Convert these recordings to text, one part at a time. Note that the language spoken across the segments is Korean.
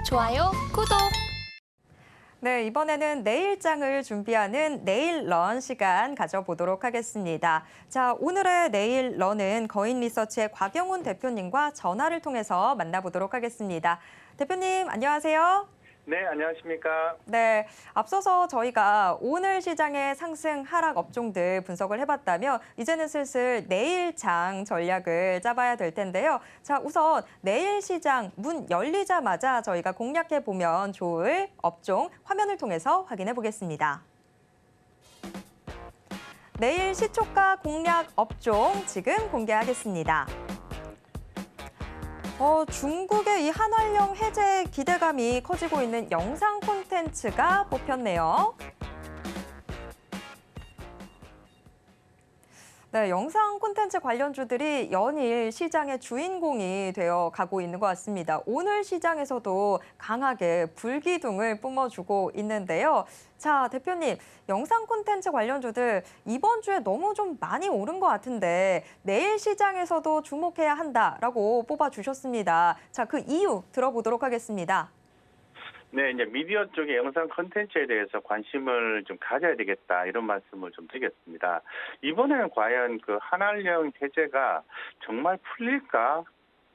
좋아요, 구독! 네, 이번에는 내일장을 준비하는 내일런 시간 가져보도록 하겠습니다. 자, 오늘의 내일런은 거인리서치의 곽영훈 대표님과 전화를 통해서 만나보도록 하겠습니다. 대표님, 안녕하세요. 네, 안녕하십니까. 네, 앞서서 저희가 오늘 시장의 상승, 하락 업종들 분석을 해봤다면 이제는 슬슬 내일장 전략을 짜봐야 될 텐데요. 자, 우선 내일 시장 문 열리자마자 저희가 공략해보면 좋을 업종 화면을 통해서 확인해 보겠습니다. 내일 시초가 공략 업종 지금 공개하겠습니다. 중국의 이 한활령 해제 기대감이 커지고 있는 영상 콘텐츠가 뽑혔네요. 네, 영상 콘텐츠 관련주들이 연일 시장의 주인공이 되어 가고 있는 것 같습니다. 오늘 시장에서도 강하게 불기둥을 뿜어주고 있는데요. 자, 대표님, 영상 콘텐츠 관련주들 이번 주에 너무 좀 많이 오른 것 같은데 내일 시장에서도 주목해야 한다라고 뽑아주셨습니다. 자, 그 이유 들어보도록 하겠습니다. 네, 이제 미디어 쪽의 영상 콘텐츠에 대해서 관심을 좀 가져야 되겠다 이런 말씀을 좀 드리겠습니다. 이번에는 과연 그 한활령 해제가 정말 풀릴까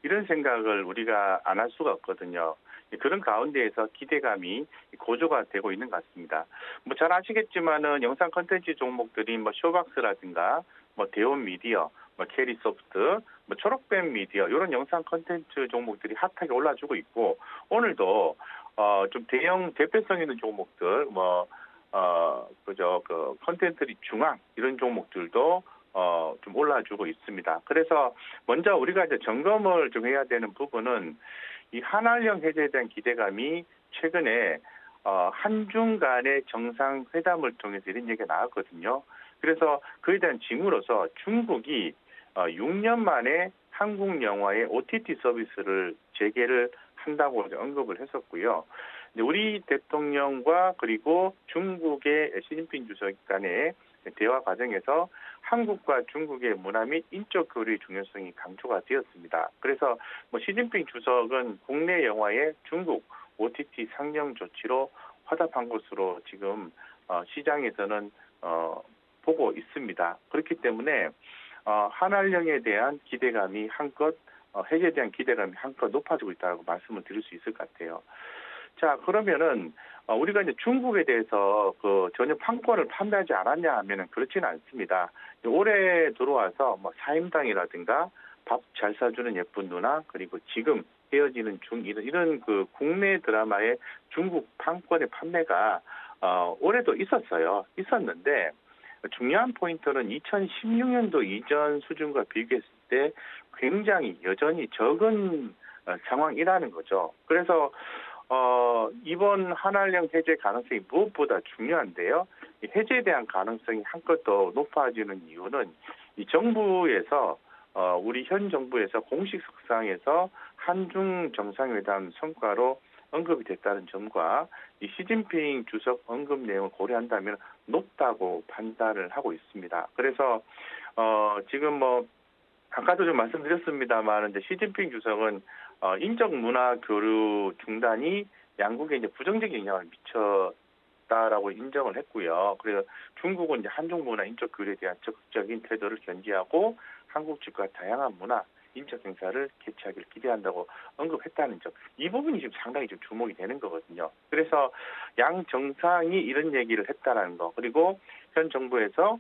이런 생각을 우리가 안 할 수가 없거든요. 그런 가운데에서 기대감이 고조가 되고 있는 것 같습니다. 뭐 잘 아시겠지만은 영상 콘텐츠 종목들이 뭐 쇼박스라든가 뭐 대원 미디어, 뭐 캐리소프트, 뭐 초록뱀 미디어 이런 영상 콘텐츠 종목들이 핫하게 올라주고 있고 오늘도 좀 대형 대표성 있는 종목들, 그 컨텐츠리 중앙 이런 종목들도 좀 올라주고 있습니다. 그래서 먼저 우리가 이제 점검을 좀 해야 되는 부분은 이 한활령 해제에 대한 기대감이 최근에 한중 간의 정상회담을 통해서 이런 얘기가 나왔거든요. 그래서 그에 대한 징후로서 중국이 6년 만에 한국 영화의 OTT 서비스를 재개를 한다고 언급을 했었고요. 우리 대통령과 그리고 중국의 시진핑 주석 간의 대화 과정에서 한국과 중국의 문화 및 인적 교류의 중요성이 강조가 되었습니다. 그래서 시진핑 주석은 국내 영화의 중국 OTT 상영 조치로 화답한 것으로 지금 시장에서는 보고 있습니다. 그렇기 때문에 한활령에 대한 기대감이 한껏 해제에 대한 기대감이 한껏 높아지고 있다고 말씀을 드릴 수 있을 것 같아요. 자, 그러면은 우리가 이제 중국에 대해서 전혀 판권을 판매하지 않았냐 하면은 그렇지는 않습니다. 올해 들어와서 사임당이라든가 밥 잘 사주는 예쁜 누나 그리고 지금 헤어지는 중 이런 그 국내 드라마의 중국 판권의 판매가 올해도 있었는데 중요한 포인트는 2016년도 이전 수준과 비교했을 때 굉장히 여전히 적은 상황이라는 거죠. 그래서 이번 한활령 해제 가능성이 무엇보다 중요한데요. 이 해제에 대한 가능성이 한껏 더 높아지는 이유는 이 정부에서 우리 현 정부에서 공식 석상에서 한중 정상회담 성과로 언급이 됐다는 점과 이 시진핑 주석 언급 내용을 고려한다면 높다고 판단을 하고 있습니다. 그래서 지금 아까도 좀 말씀드렸습니다만 이제 시진핑 주석은 인적 문화 교류 중단이 양국에 이제 부정적인 영향을 미쳤다라고 인정을 했고요. 그래서 중국은 이제 한중 문화 인적 교류에 대한 적극적인 태도를 견지하고 한국 측과 다양한 문화 인적 행사를 개최하기를 기대한다고 언급했다는 점. 이 부분이 지금 상당히 좀 주목이 되는 거거든요. 그래서 양 정상이 이런 얘기를 했다는 거, 그리고 현 정부에서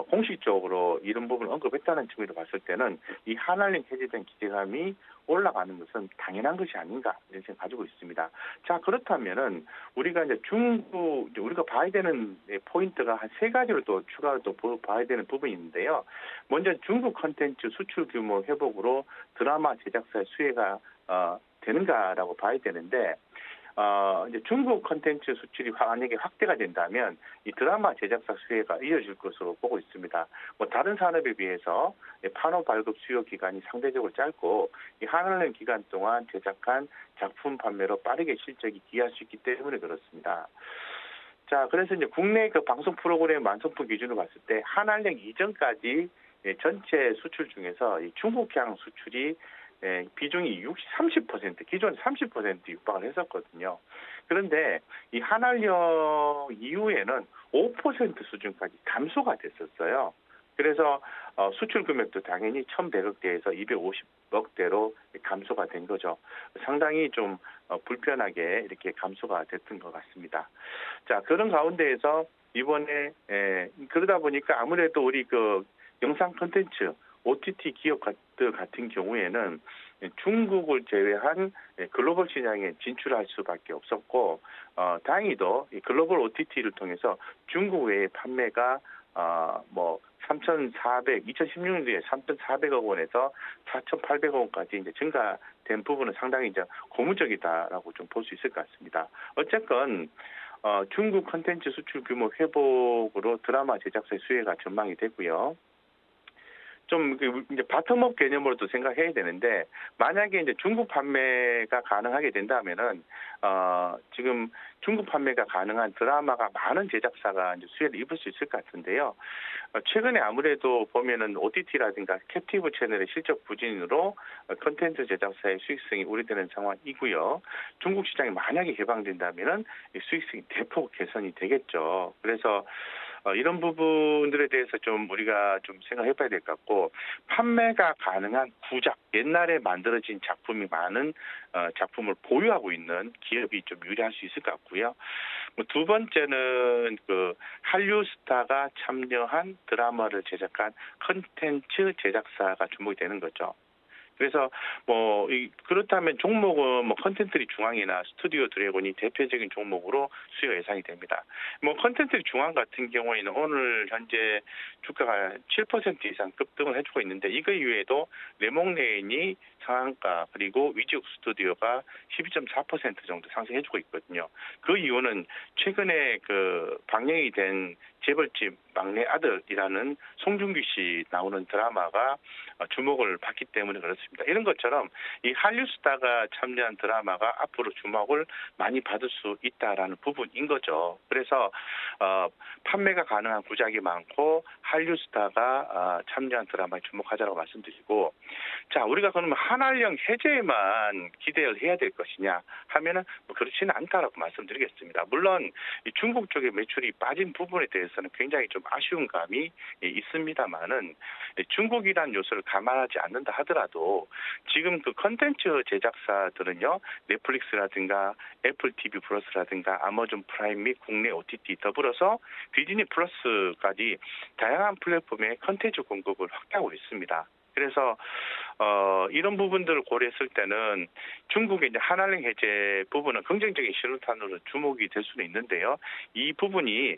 공식적으로 이런 부분을 언급했다는 측면으로 봤을 때는 이 한활령 해제에 대한 기대감이 올라가는 것은 당연한 것이 아닌가 이런 생각 가지고 있습니다. 자, 그렇다면은 우리가 이제 우리가 봐야 되는 포인트가 한 세 가지로 또 추가로 또 봐야 되는 부분이 있는데요. 먼저 중국 콘텐츠 수출 규모 회복으로 드라마 제작사의 수혜가 되는가라고 봐야 되는데 이제 중국 콘텐츠 수출이 만약에 확대가 된다면 이 드라마 제작사 수혜가 이어질 것으로 보고 있습니다. 다른 산업에 비해서 판호 발급 수요 기간이 상대적으로 짧고 이 한활령 기간 동안 제작한 작품 판매로 빠르게 실적이 기여할 수 있기 때문에 그렇습니다. 자, 그래서 이제 국내 그 방송 프로그램 완성품 기준으로 봤을 때 한활령 이전까지 전체 수출 중에서 이 중국향 수출이 비중이 30%, 기존 30% 육박을 했었거든요. 그런데 이 한알령 이후에는 5% 수준까지 감소가 됐었어요. 그래서 수출 금액도 당연히 1,100억대에서 250억대로 감소가 된 거죠. 상당히 좀 불편하게 이렇게 감소가 됐던 것 같습니다. 자, 그런 가운데에서 이번에 그러다 보니까 아무래도 우리 그 영상 콘텐츠 OTT 기업들 같은 경우에는 중국을 제외한 글로벌 시장에 진출할 수밖에 없었고, 다행히도 이 글로벌 OTT를 통해서 중국 외의 판매가 2016년도에 3,400억 원에서 4,800억 원까지 이제 증가된 부분은 상당히 이제 고무적이다라고 좀 볼 수 있을 것 같습니다. 어쨌건 중국 콘텐츠 수출 규모 회복으로 드라마 제작사의 수혜가 전망이 되고요. 좀 이제 바텀업 개념으로도 생각해야 되는데, 만약에 이제 중국 판매가 가능하게 된다면은 지금 중국 판매가 가능한 드라마가 많은 제작사가 이제 수혜를 입을 수 있을 것 같은데요. 최근에 아무래도 보면은 OTT라든가 캡티브 채널의 실적 부진으로 콘텐츠 제작사의 수익성이 우려되는 상황이고요. 중국 시장이 만약에 개방된다면은 수익성이 대폭 개선이 되겠죠. 그래서 이런 부분들에 대해서 좀 우리가 좀 생각해봐야 될 것 같고, 판매가 가능한 구작, 옛날에 만들어진 작품이 많은 작품을 보유하고 있는 기업이 좀 유리할 수 있을 것 같고요. 두 번째는 그 한류 스타가 참여한 드라마를 제작한 컨텐츠 제작사가 주목이 되는 거죠. 그래서 그렇다면 종목은 컨텐츠 중앙이나 스튜디오 드래곤이 대표적인 종목으로 수요 예상이 됩니다. 컨텐츠 중앙 같은 경우에는 오늘 현재 주가가 7% 이상 급등을 해주고 있는데, 이거 이외에도 레몽레인이 상한가, 그리고 위지옥 스튜디오가 12.4% 정도 상승해주고 있거든요. 그 이유는 최근에 그 방영이 된 재벌집 막내 아들이라는 송중기 씨 나오는 드라마가 주목을 받기 때문에 그렇습니다. 이런 것처럼 이 한류 스타가 참여한 드라마가 앞으로 주목을 많이 받을 수 있다라는 부분인 거죠. 그래서 판매가 가능한 구작이 많고 한류 스타가 참여한 드라마에 주목하자고 말씀드리고, 자, 우리가 그러면 한알령 해제에만 기대를 해야 될 것이냐 하면은 그렇지는 않다라고 말씀드리겠습니다. 물론 이 중국 쪽의 매출이 빠진 부분에 대해서는 굉장히 좀 아쉬운 감이 있습니다만은, 중국이라는 요소를 감안하지 않는다 하더라도 지금 그 컨텐츠 제작사들은요, 넷플릭스라든가 애플 TV 플러스라든가 아마존 프라임 및 국내 OTT 더불어서 디즈니 플러스까지 다양한 플랫폼의 컨텐츠 공급을 확대하고 있습니다. 그래서 이런 부분들을 고려했을 때는 중국의 이제 한알령 해제 부분은 긍정적인 신호탄으로 주목이 될 수는 있는데요. 이 부분이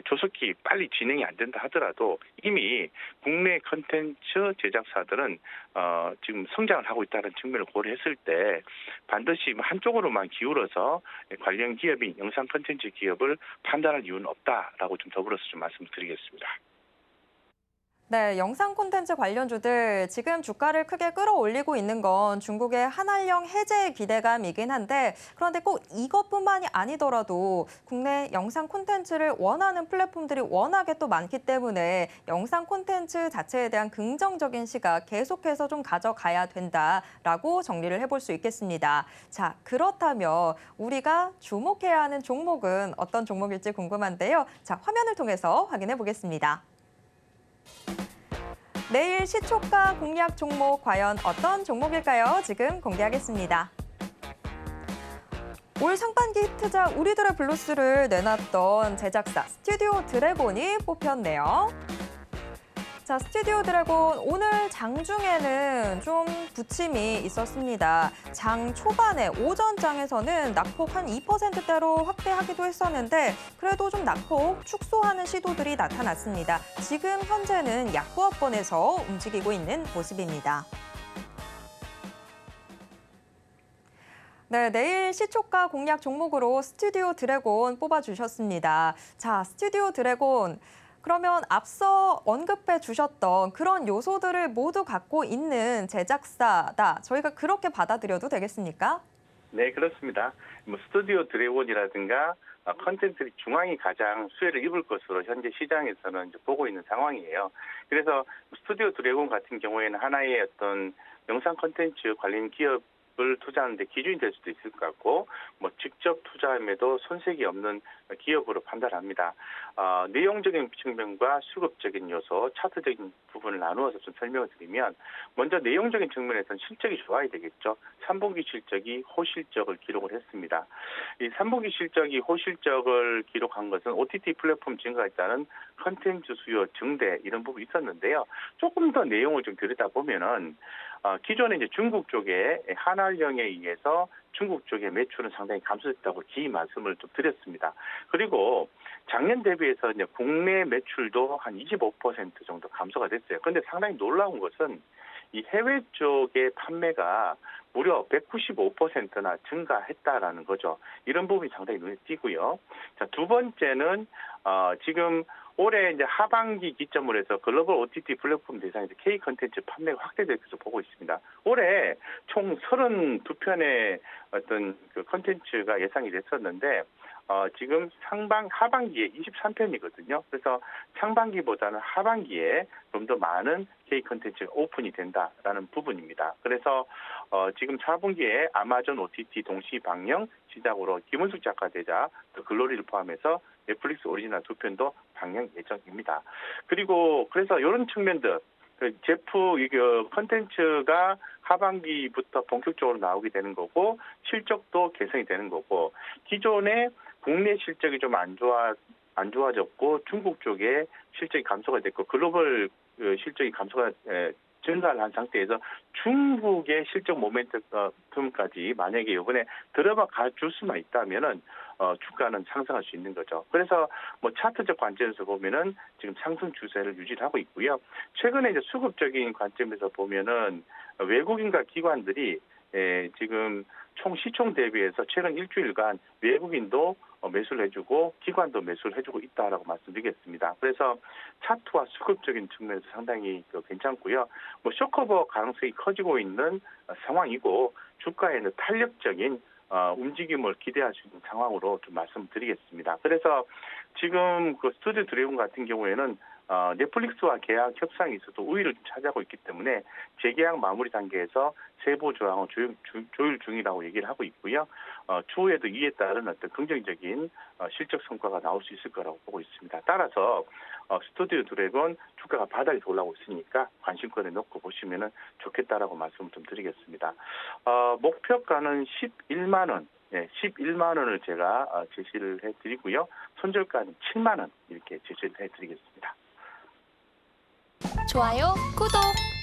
조속히 빨리 진행이 안 된다 하더라도 이미 국내 컨텐츠 제작사들은 지금 성장을 하고 있다는 측면을 고려했을 때 반드시 한쪽으로만 기울어서 관련 기업인 영상 컨텐츠 기업을 판단할 이유는 없다라고 좀 더불어서 좀 말씀드리겠습니다. 네, 영상 콘텐츠 관련주들 지금 주가를 크게 끌어올리고 있는 건 중국의 한알령 해제 기대감이긴 한데, 그런데 꼭 이것뿐만이 아니더라도 국내 영상 콘텐츠를 원하는 플랫폼들이 워낙에 또 많기 때문에 영상 콘텐츠 자체에 대한 긍정적인 시각 계속해서 좀 가져가야 된다라고 정리를 해볼 수 있겠습니다. 자, 그렇다면 우리가 주목해야 하는 종목은 어떤 종목일지 궁금한데요. 자, 화면을 통해서 확인해 보겠습니다. 내일 시초가 공략 종목 과연 어떤 종목일까요? 지금 공개하겠습니다. 올 상반기 히트작 우리들의 블루스를 내놨던 제작사 스튜디오 드래곤이 뽑혔네요. 자, 스튜디오 드래곤 오늘 장중에는 좀 부침이 있었습니다. 장 초반에 오전장에서는 낙폭 한 2%대로 확대하기도 했었는데 그래도 좀 낙폭 축소하는 시도들이 나타났습니다. 지금 현재는 약보합권에서 움직이고 있는 모습입니다. 네, 내일 시초가 공략 종목으로 스튜디오 드래곤 뽑아주셨습니다. 자, 스튜디오 드래곤. 그러면 앞서 언급해 주셨던 그런 요소들을 모두 갖고 있는 제작사다. 저희가 그렇게 받아들여도 되겠습니까? 네, 그렇습니다. 스튜디오 드래곤이라든가 컨텐츠 중앙이 가장 수혜를 입을 것으로 현재 시장에서는 이제 보고 있는 상황이에요. 그래서 스튜디오 드래곤 같은 경우에는 하나의 어떤 영상 콘텐츠 관련 기업을 투자하는데 기준이 될 수도 있을 것 같고, 뭐 직접 투자함에도 손색이 없는 기업으로 판단합니다. 내용적인 측면과 수급적인 요소, 차트적인 부분을 나누어서 좀 설명을 드리면, 먼저 내용적인 측면에서는 실적이 좋아야 되겠죠. 3분기 실적이 호실적을 기록을 했습니다. 이 3분기 실적이 호실적을 기록한 것은 OTT 플랫폼 증가에 따른 컨텐츠 수요 증대 이런 부분이 있었는데요. 조금 더 내용을 좀 들여다보면은 기존에 이제 중국 쪽에 한알령에 의해서 중국 쪽의 매출은 상당히 감소했다고 말씀을 좀 드렸습니다. 그리고 작년 대비해서 이제 국내 매출도 한 25% 정도 감소가 됐어요. 그런데 상당히 놀라운 것은 이 해외 쪽의 판매가 무려 195%나 증가했다라는 거죠. 이런 부분이 상당히 눈에 띄고요. 자, 두 번째는 지금 올해 이제 하반기 기점으로 해서 글로벌 OTT 플랫폼 대상에서 K 컨텐츠 판매가 확대될 것으로 보고 있습니다. 올해 총 32편의 어떤 그 컨텐츠가 예상이 됐었는데 지금 하반기에 23편이거든요. 그래서 상반기보다는 하반기에 좀 더 많은 K 컨텐츠가 오픈이 된다라는 부분입니다. 그래서 지금 4분기에 아마존 OTT 동시 방영 시작으로 김은숙 작가 대작 더 글로리를 포함해서 넷플릭스 오리지널 2편도 방영 예정입니다. 그리고 그래서 이런 측면들 컨텐츠가 하반기부터 본격적으로 나오게 되는 거고 실적도 개선이 되는 거고 기존의 국내 실적이 좀 안 좋아졌고 중국 쪽에 실적이 감소가 됐고 글로벌 실적이 감소가 증가를 한 상태에서 중국의 실적 모멘텀까지 만약에 이번에 들어가 줄 수만 있다면은 주가는 상승할 수 있는 거죠. 그래서 뭐 차트적 관점에서 보면은 지금 상승 추세를 유지하고 있고요. 최근에 이제 수급적인 관점에서 보면은 외국인과 기관들이 지금 총 시총 대비해서 최근 일주일간 외국인도 매수를 해주고 기관도 매수를 해주고 있다라고 말씀드리겠습니다. 그래서 차트와 수급적인 측면에서 상당히 괜찮고요. 뭐 쇼커버 가능성이 커지고 있는 상황이고 주가에는 탄력적인 움직임을 기대할 수 있는 상황으로 좀 말씀드리겠습니다. 그래서 지금 그 스튜디오 드래곤 같은 경우에는 넷플릭스와 계약 협상이 있어도 우위를 차지하고 있기 때문에 재계약 마무리 단계에서 세부 조항을 조율 중이라고 얘기를 하고 있고요. 추후에도 이에 따른 어떤 긍정적인 실적 성과가 나올 수 있을 거라고 보고 있습니다. 따라서 스튜디오 드래곤 주가가 바닥에서 올라오고 있으니까 관심권에 놓고 보시면 좋겠다라고 말씀을 좀 드리겠습니다. 목표가는 11만 원. 11만 원을 제가 제시를 해드리고요. 손절가는 7만 원 이렇게 제시를 해드리겠습니다. 좋아요, 구독!